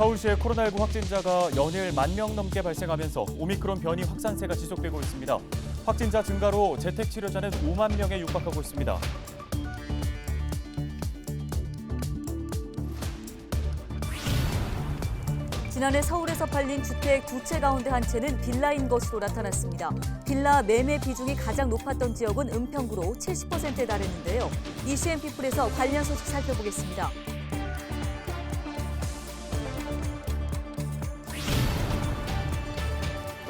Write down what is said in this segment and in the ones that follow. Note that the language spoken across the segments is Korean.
서울시의 코로나19 확진자가 연일 10,000명 넘게 발생하면서 오미크론 변이 확산세가 지속되고 있습니다. 확진자 증가로 재택 치료자는 5만 명에 육박하고 있습니다. 지난해 서울에서 팔린 주택 두 채 가운데 한 채는 빌라인 것으로 나타났습니다. 빌라 매매 비중이 가장 높았던 지역은 은평구로 70%에 달했는데요. 이슈앤피플에서 관련 소식 살펴보겠습니다.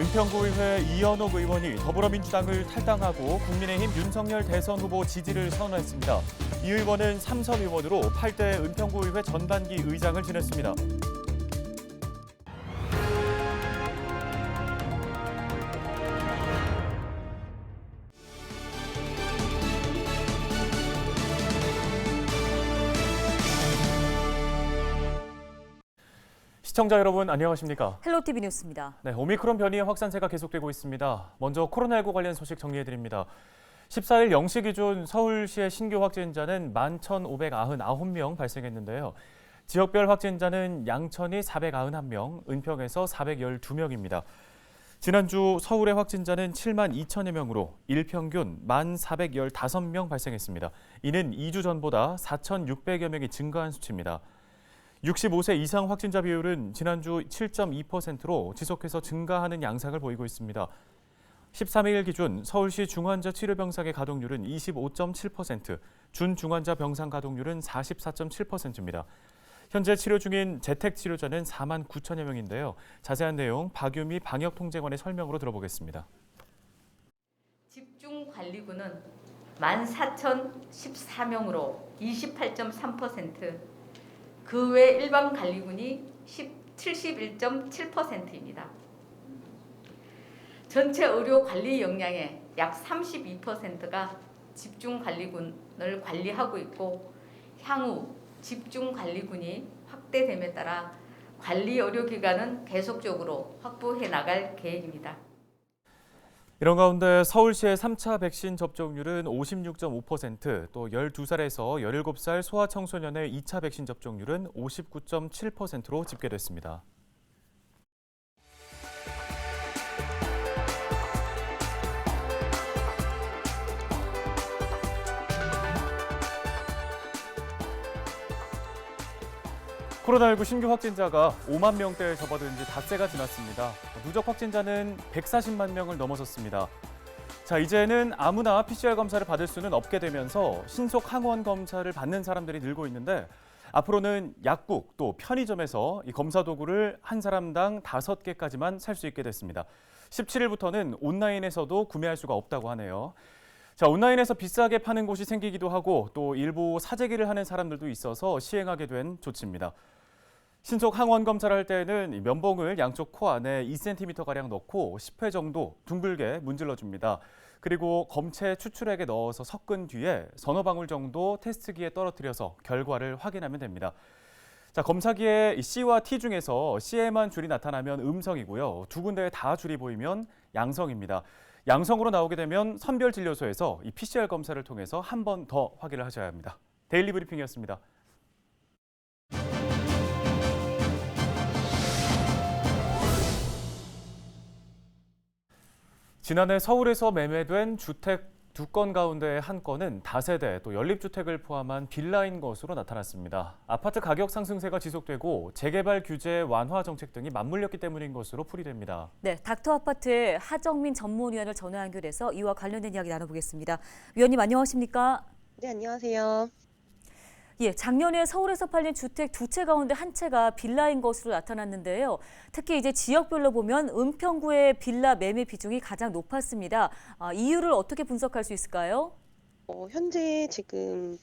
은평구의회 이현옥 의원이 더불어민주당을 탈당하고 국민의힘 윤석열 대선 후보 지지를 선언했습니다. 이 의원은 삼선 의원으로 8대 은평구의회 전반기 의장을 지냈습니다. 시청자 여러분 안녕하십니까? 헬로티비 뉴스입니다. 네, 오미크론 변이의 확산세가 계속되고 있습니다. 먼저 코로나19 관련 소식 정리해드립니다. 14일 0시 기준 서울시의 신규 확진자는 11,599명 발생했는데요. 지역별 확진자는 양천이 491명, 은평에서 412명입니다. 지난주 서울의 확진자는 7만 2천여 명으로 일평균 1,415명 발생했습니다. 이는 2주 전보다 4,600여 명이 증가한 수치입니다. 65세 이상 확진자 비율은 지난주 7.2%로 지속해서 증가하는 양상을 보이고 있습니다. 13일 기준 서울시 중환자 치료병상의 가동률은 25.7%, 준중환자 병상 가동률은 44.7%입니다. 현재 치료 중인 재택 치료자는 4만 9천여 명인데요. 자세한 내용 박유미 방역통제관의 설명으로 들어보겠습니다. 집중관리군은 14,014명으로 28.3%, 그 외 일반 관리군이 71.7%입니다. 전체 의료 관리 역량의 약 32%가 집중관리군을 관리하고 있고, 향후 집중관리군이 확대됨에 따라 관리 의료기관은 계속적으로 확보해 나갈 계획입니다. 이런 가운데 서울시의 3차 백신 접종률은 56.5%, 또 12살에서 17살 소아청소년의 2차 백신 접종률은 59.7%로 집계됐습니다. 코로나19 신규 확진자가 5만 명대에 접어든 지 닷새가 지났습니다. 누적 확진자는 140만 명을 넘어섰습니다. 자, 이제는 아무나 PCR 검사를 받을 수는 없게 되면서 신속 항원 검사를 받는 사람들이 늘고 있는데, 앞으로는 약국 또 편의점에서 이 검사 도구를 한 사람당 5개까지만 살 수 있게 됐습니다. 17일부터는 온라인에서도 구매할 수가 없다고 하네요. 자, 온라인에서 비싸게 파는 곳이 생기기도 하고 또 일부 사재기를 하는 사람들도 있어서 시행하게 된 조치입니다. 신속 항원 검사를 할 때는 면봉을 양쪽 코 안에 2cm가량 넣고 10회 정도 둥글게 문질러 줍니다. 그리고 검체 추출액에 넣어서 섞은 뒤에 서너 방울 정도 테스트기에 떨어뜨려서 결과를 확인하면 됩니다. 자, 검사기에 C와 T 중에서 C에만 줄이 나타나면 음성이고요. 두 군데에 다 줄이 보이면 양성입니다. 양성으로 나오게 되면 선별진료소에서 이 PCR 검사를 통해서 한 번 더 확인을 하셔야 합니다. 데일리 브리핑이었습니다. 지난해 서울에서 매매된 주택 2건 가운데 한 건은 다세대 또 연립주택을 포함한 빌라인 것으로 나타났습니다. 아파트 가격 상승세가 지속되고 재개발 규제 완화 정책 등이 맞물렸기 때문인 것으로 풀이됩니다. 네, 닥터아파트의 하정민 전문위원을 전화 연결해서 이와 관련된 이야기 나눠보겠습니다. 위원님 안녕하십니까? 네, 안녕하세요. 예, 작년에 서울에서 팔린 주택 두 채 가운데 한 채가 빌라인 것으로 나타났는데요. 특히 이제 지역별로 보면 은평구의 빌라 매매 비중이 가장 높았습니다. 이유를 어떻게 분석할 수 있을까요? 현재 지금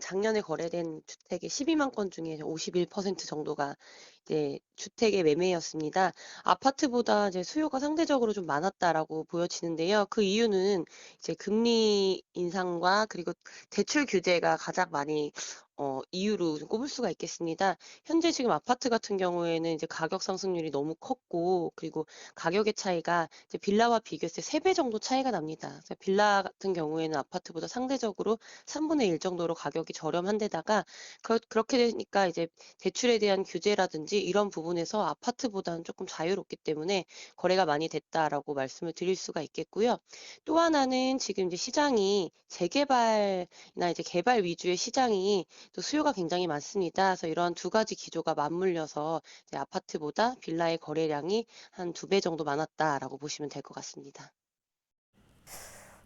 작년에 거래된 주택의 12만 건 중에 51% 정도가 이제 주택의 매매였습니다. 아파트보다 이제 수요가 상대적으로 좀 많았다라고 보여지는데요. 그 이유는 이제 금리 인상과 그리고 대출 규제가 가장 많이 이유로 좀 꼽을 수가 있겠습니다. 현재 지금 아파트 같은 경우에는 이제 가격 상승률이 너무 컸고, 그리고 가격의 차이가 이제 빌라와 비교했을 때 3배 정도 차이가 납니다. 그래서 빌라 같은 경우에는 아파트보다 상대적으로 3분의 1 정도로 가격이 저렴한 데다가 그렇게 되니까 이제 대출에 대한 규제라든지 이런 부분에서 아파트보다는 조금 자유롭기 때문에 거래가 많이 됐다라고 말씀을 드릴 수가 있겠고요. 또 하나는 지금 이제 시장이 재개발이나 이제 개발 위주의 시장이 또 수요가 굉장히 많습니다. 그래서 이러한 두 가지 기조가 맞물려서 이제 아파트보다 빌라의 거래량이 한 2배 정도 많았다라고 보시면 될 것 같습니다.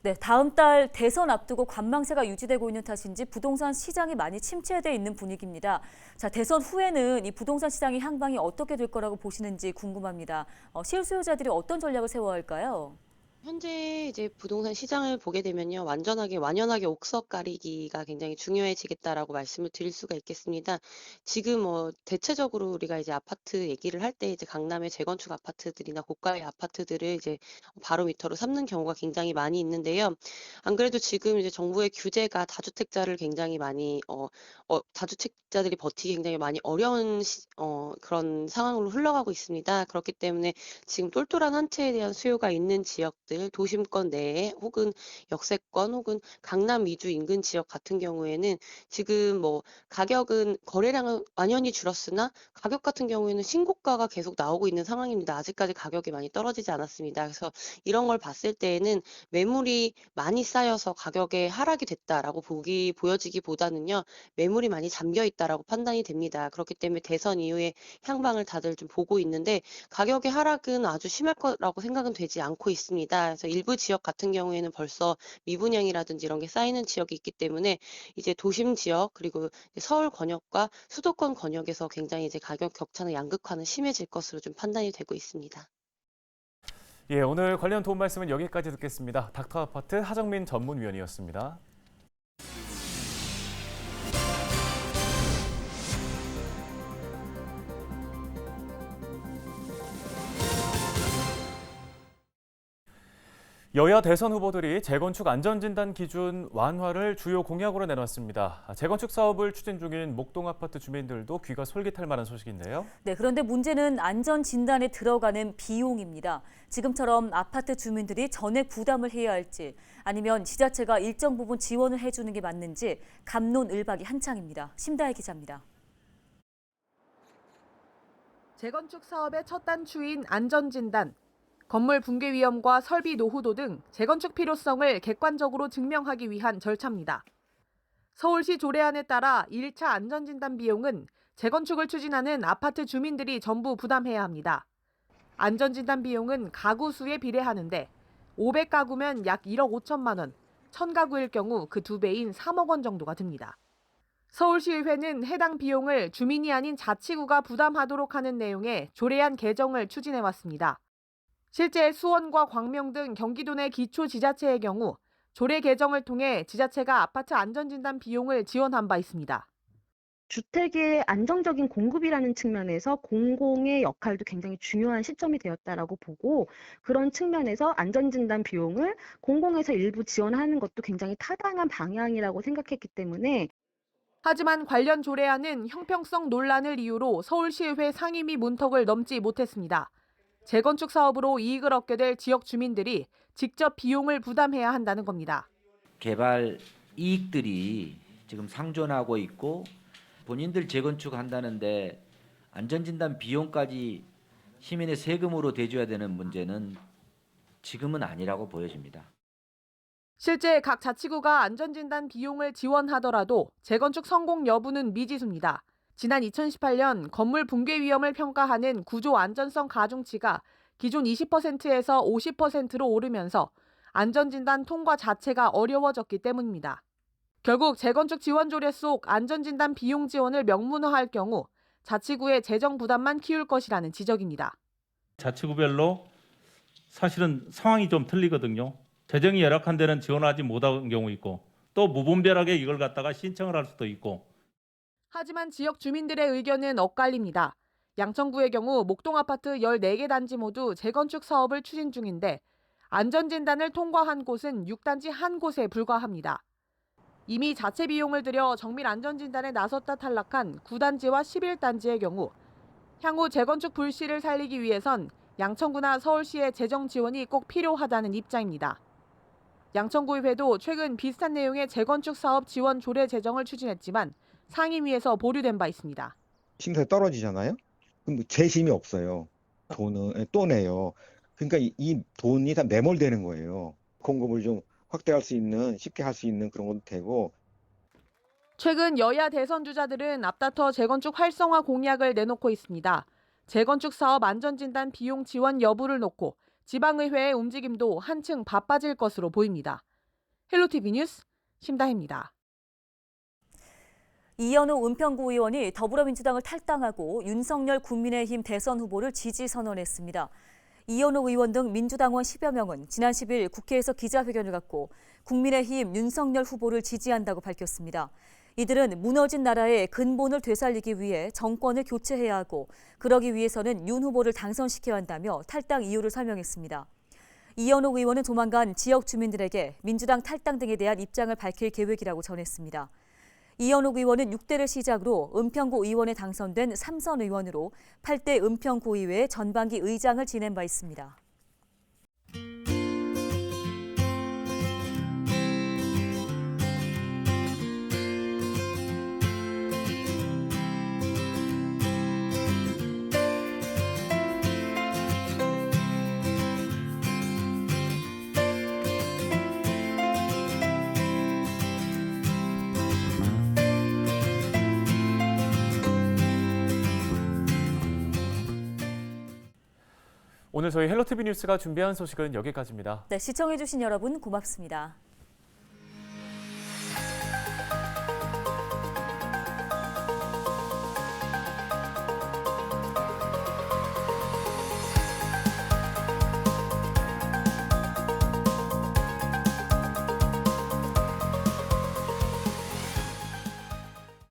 네, 다음 달 대선 앞두고 관망세가 유지되고 있는 탓인지 부동산 시장이 많이 침체돼 있는 분위기입니다. 자, 대선 후에는 이 부동산 시장의 향방이 어떻게 될 거라고 보시는지 궁금합니다. 실수요자들이 어떤 전략을 세워야 할까요? 현재 이제 부동산 시장을 보게 되면요. 완연하게 옥석 가리기가 굉장히 중요해지겠다라고 말씀을 드릴 수가 있겠습니다. 지금 대체적으로 우리가 이제 아파트 얘기를 할 때 이제 강남의 재건축 아파트들이나 고가의 아파트들을 이제 바로미터로 삼는 경우가 굉장히 많이 있는데요. 안 그래도 지금 이제 정부의 규제가 다주택자를 굉장히 많이 다주택자들이 버티기 굉장히 많이 어려운 그런 상황으로 흘러가고 있습니다. 그렇기 때문에 지금 똘똘한 한 채에 대한 수요가 있는 지역들, 도심권 내에 혹은 역세권 혹은 강남 위주 인근 지역 같은 경우에는 지금 가격은 거래량은 완연히 줄었으나 가격 같은 경우에는 신고가가 계속 나오고 있는 상황입니다. 아직까지 가격이 많이 떨어지지 않았습니다. 그래서 이런 걸 봤을 때에는 매물이 많이 쌓여서 가격에 하락이 됐다라고 보여지기보다는요. 매물이 많이 잠겨 있다라고 판단이 됩니다. 그렇기 때문에 대선 이후에 향방을 다들 좀 보고 있는데 가격의 하락은 아주 심할 거라고 생각은 되지 않고 있습니다. 그래서 일부 지역 같은 경우에는 벌써 미분양이라든지 이런 게 쌓이는 지역이 있기 때문에 이제 도심 지역 그리고 서울 권역과 수도권 권역에서 굉장히 이제 가격 격차는 양극화는 심해질 것으로 좀 판단이 되고 있습니다. 예, 오늘 관련 도움 말씀은 여기까지 듣겠습니다. 닥터 아파트 하정민 전문위원이었습니다. 여야 대선 후보들이 재건축 안전진단 기준 완화를 주요 공약으로 내놨습니다. 재건축 사업을 추진 중인 목동 아파트 주민들도 귀가 솔깃할 만한 소식인데요. 네, 그런데 문제는 안전진단에 들어가는 비용입니다. 지금처럼 아파트 주민들이 전액 부담을 해야 할지 아니면 지자체가 일정 부분 지원을 해주는 게 맞는지 갑론을박이 한창입니다. 심다혜 기자입니다. 재건축 사업의 첫 단추인 안전진단. 건물 붕괴 위험과 설비 노후도 등 재건축 필요성을 객관적으로 증명하기 위한 절차입니다. 서울시 조례안에 따라 1차 안전진단 비용은 재건축을 추진하는 아파트 주민들이 전부 부담해야 합니다. 안전진단 비용은 가구 수에 비례하는데 500가구면 약 1억 5천만 원, 1000가구일 경우 그 2배인 3억 원 정도가 듭니다. 서울시의회는 해당 비용을 주민이 아닌 자치구가 부담하도록 하는 내용의 조례안 개정을 추진해왔습니다. 실제 수원과 광명 등 경기도 내 기초지자체의 경우 조례 개정을 통해 지자체가 아파트 안전진단 비용을 지원한 바 있습니다. 주택의 안정적인 공급이라는 측면에서 공공의 역할도 굉장히 중요한 시점이 되었다라고 보고 그런 측면에서 안전진단 비용을 공공에서 일부 지원하는 것도 굉장히 타당한 방향이라고 생각했기 때문에 하지만 관련 조례안은 형평성 논란을 이유로 서울시의회 상임위 문턱을 넘지 못했습니다. 재건축 사업으로 이익을 얻게 될 지역 주민들이 직접 비용을 부담해야 한다는 겁니다. 개발 이익들이 지금 상존하고 있고 본인들 재건축한다는데 안전진단 비용까지 시민의 세금으로 대줘야 되는 문제는 지금은 아니라고 보여집니다. 실제 각 자치구가 안전진단 비용을 지원하더라도 재건축 성공 여부는 미지수입니다. 지난 2018년 건물 붕괴 위험을 평가하는 구조 안전성 가중치가 기존 20%에서 50%로 오르면서 안전진단 통과 자체가 어려워졌기 때문입니다. 결국 재건축 지원 조례 속 안전진단 비용 지원을 명문화할 경우 자치구의 재정 부담만 키울 것이라는 지적입니다. 자치구별로 사실은 상황이 좀 틀리거든요. 재정이 열악한 데는 지원하지 못한 경우 있고 또 무분별하게 이걸 갖다가 신청을 할 수도 있고. 하지만 지역 주민들의 의견은 엇갈립니다. 양천구의 경우 목동 아파트 14개 단지 모두 재건축 사업을 추진 중인데 안전진단을 통과한 곳은 6단지 한 곳에 불과합니다. 이미 자체 비용을 들여 정밀 안전진단에 나섰다 탈락한 9단지와 11단지의 경우 향후 재건축 불씨를 살리기 위해선 양천구나 서울시의 재정 지원이 꼭 필요하다는 입장입니다. 양천구의회도 최근 비슷한 내용의 재건축 사업 지원 조례 제정을 추진했지만 상임위에서 보류된 바 있습니다. 심사에 떨어지잖아요. 그럼 재심이 없어요. 돈은 또 내요. 그러니까 이 돈이 다 매몰되는 거예요. 공급을 좀 확대할 수 있는, 쉽게 할 수 있는 그런 것도 되고. 최근 여야 대선 주자들은 앞다퉈 재건축 활성화 공약을 내놓고 있습니다. 재건축 사업 안전진단 비용 지원 여부를 놓고 지방의회의 움직임도 한층 바빠질 것으로 보입니다. 헬로티비 뉴스 심다혜입니다. 이현우 은평구 의원이 더불어민주당을 탈당하고 윤석열 국민의힘 대선 후보를 지지 선언했습니다. 이현우 의원 등 민주당원 10여 명은 지난 10일 국회에서 기자회견을 갖고 국민의힘 윤석열 후보를 지지한다고 밝혔습니다. 이들은 무너진 나라의 근본을 되살리기 위해 정권을 교체해야 하고 그러기 위해서는 윤 후보를 당선시켜야 한다며 탈당 이유를 설명했습니다. 이현우 의원은 조만간 지역 주민들에게 민주당 탈당 등에 대한 입장을 밝힐 계획이라고 전했습니다. 이현우 의원은 6대를 시작으로 은평구 의원에 당선된 3선 의원으로 8대 은평구의회 전반기 의장을 지낸 바 있습니다. 오늘 저희 헬로티비 뉴스가 준비한 소식은 여기까지입니다. 네, 시청해주신 여러분 고맙습니다.